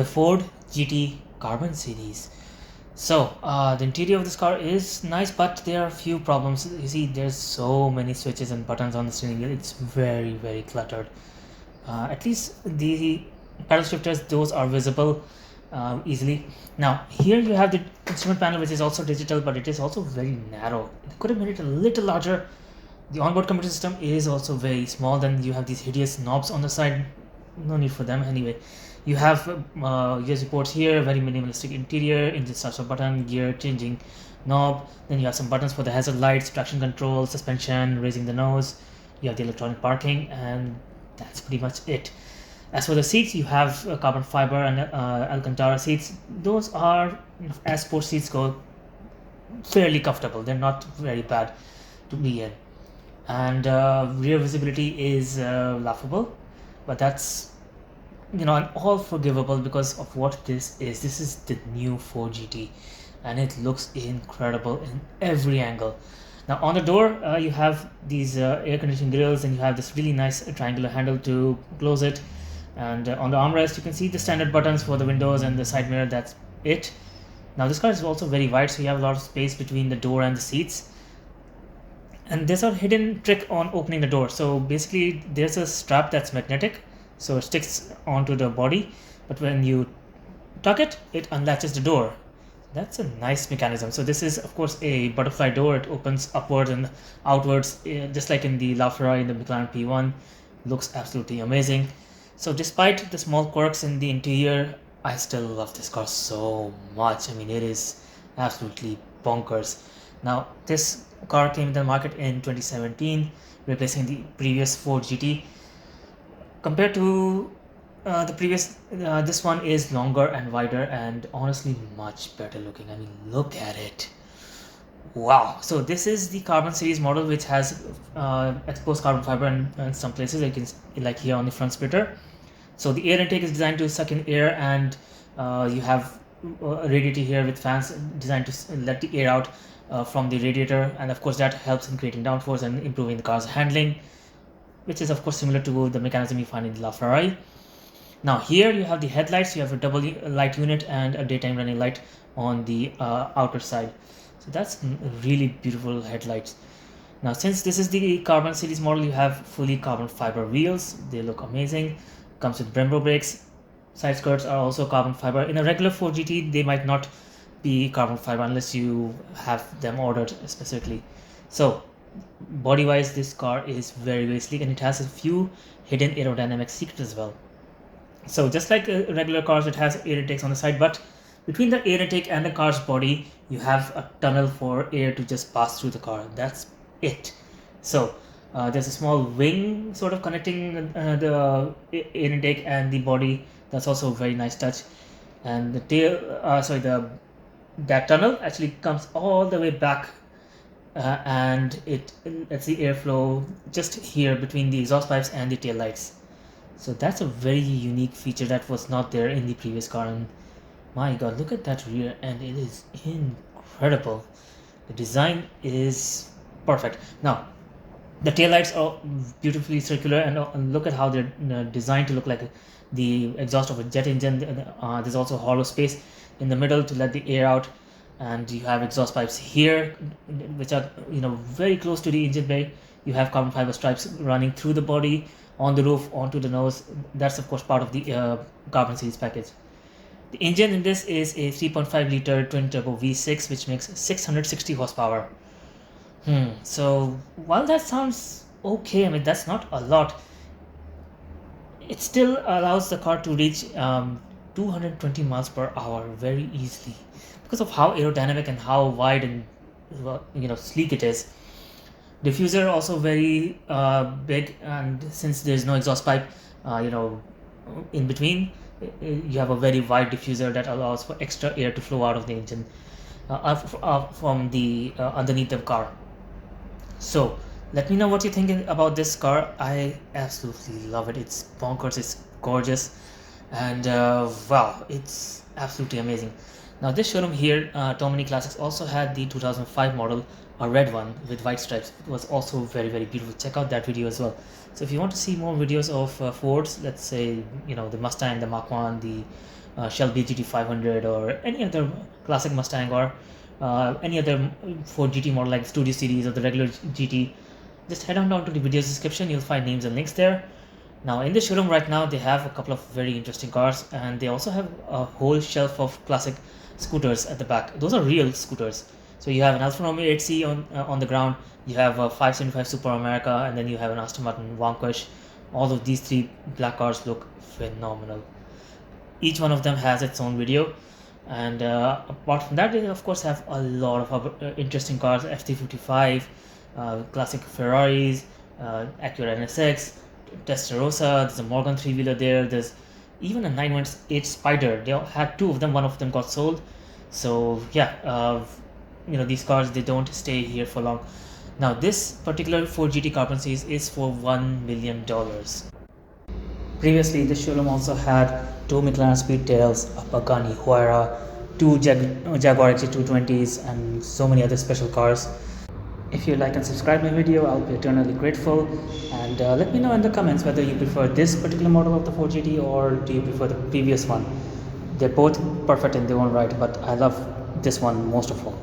the Ford GT Carbon series. So the interior of this car is nice, but there are a few problems. You see, there's so many switches and buttons on the steering wheel. It's very cluttered. At least the pedal shifters, those are visible easily. Now here you have the instrument panel, which is also digital, but it is also very narrow. They could have made it a little larger. The onboard computer system is also very small. Then you have these hideous knobs on the side. No need for them anyway. You have USB ports here, very minimalistic interior, engine starts a button, gear changing knob. Then you have some buttons for the hazard lights, traction control, suspension, raising the nose. You have the electronic parking, and that's pretty much it. As for the seats, you have carbon fiber and Alcantara seats. Those are, as sports seats go, fairly comfortable. They're not very bad to be in. And rear visibility is laughable, but that's all forgivable because of what this is. This is the new Ford GT, and it looks incredible in every angle. Now on the door, you have these air conditioning grills, and you have this really nice triangular handle to close it. And on the armrest, you can see the standard buttons for the windows and the side mirror. That's it. Now this car is also very wide, so you have a lot of space between the door and the seats. And there's a hidden trick on opening the door. So basically, there's a strap that's magnetic, so it sticks onto the body, but when you tuck it, it unlatches the door. That's a nice mechanism. So this is of course a butterfly door. It opens upwards and outwards, just like in the LaFerrari in the McLaren P1. Looks absolutely amazing. So despite the small quirks in the interior, I still love this car so much. I mean, it is absolutely bonkers. Now this car came in the market in 2017, replacing the previous Ford GT. Compared to the previous, this one is longer and wider, and honestly much better looking. I mean, look at it. Wow. So this is the Carbon series model, which has exposed carbon fiber in some places, like here on the front splitter. So the air intake is designed to suck in air, and you have a radiator here with fans designed to let the air out from the radiator, and of course that helps in creating downforce and improving the car's handling, which is of course similar to the mechanism you find in the LaFerrari. Now here you have the headlights. You have a double light unit and a daytime running light on the outer side. So that's really beautiful headlights. Now since this is the Carbon series model, you have fully carbon fiber wheels. They look amazing. Comes with Brembo brakes. Side skirts are also carbon fiber. In a regular Ford GT, they might not be carbon fiber unless you have them ordered specifically. So body wise, this car is very sleek, and it has a few hidden aerodynamic secrets as well. So just like regular cars, it has air intakes on the side, but between the air intake and the car's body, you have a tunnel for air to just pass through the car. That's it. So there's a small wing sort of connecting the air intake and the body. That's also a very nice touch. And the tail, that tunnel actually comes all the way back, and it lets the airflow just here between the exhaust pipes and the tail lights. So that's a very unique feature that was not there in the previous car. And my god, look at that rear end. It is incredible. The design is perfect. Now the tail lights are beautifully circular, and look at how they're designed to look like the exhaust of a jet engine. There's also hollow space in the middle to let the air out, and you have exhaust pipes here which are very close to the engine bay. You have carbon fiber stripes running through the body, on the roof, onto the nose. That's of course part of the Carbon series package. The engine in this is a 3.5 liter twin turbo V6, which makes 660 horsepower. So while that sounds okay, I mean that's not a lot, it still allows the car to reach 220 miles per hour very easily because of how aerodynamic and how wide and sleek it is. Diffuser also very big, and since there's no exhaust pipe in between, you have a very wide diffuser that allows for extra air to flow out of the engine from the underneath the car. So let me know what you're thinking about this car. I absolutely love it. It's bonkers, it's gorgeous, and wow, it's absolutely amazing. Now this showroom here, Tomini Classics, also had the 2005 model, a red one with white stripes. It was also very beautiful. Check out that video as well. So if you want to see more videos of Fords, let's say the Mustang, the Mach 1, the Shelby GT500 or any other classic Mustang, or any other Ford GT model like Studio Series or the regular GT, just head on down to the video description. You'll find names and links there. Now in the showroom right now, they have a couple of very interesting cars, and they also have a whole shelf of classic scooters at the back. Those are real scooters. So you have an Alfa Romeo 8C on the ground, you have a 575 Super America, and then you have an Aston Martin Vanquish. All of these three black cars look phenomenal. Each one of them has its own video, and apart from that, they of course have a lot of other, interesting cars: F355, classic Ferraris, Acura NSX, Testarossa. There's a Morgan three-wheeler there. There's even a 918 Spider. They had two of them. One of them got sold. So yeah, these cars, they don't stay here for long. Now this particular Ford GT Carbon Series is for $1 million. Previously, the showroom also had two McLaren Speedtails, a Pagani Huayra, two Jaguar XJ220s, and so many other special cars. If you like and subscribe my video, I'll be eternally grateful. And let me know in the comments whether you prefer this particular model of the Ford GT or do you prefer the previous one. They're both perfect in their own right, but I love this one most of all.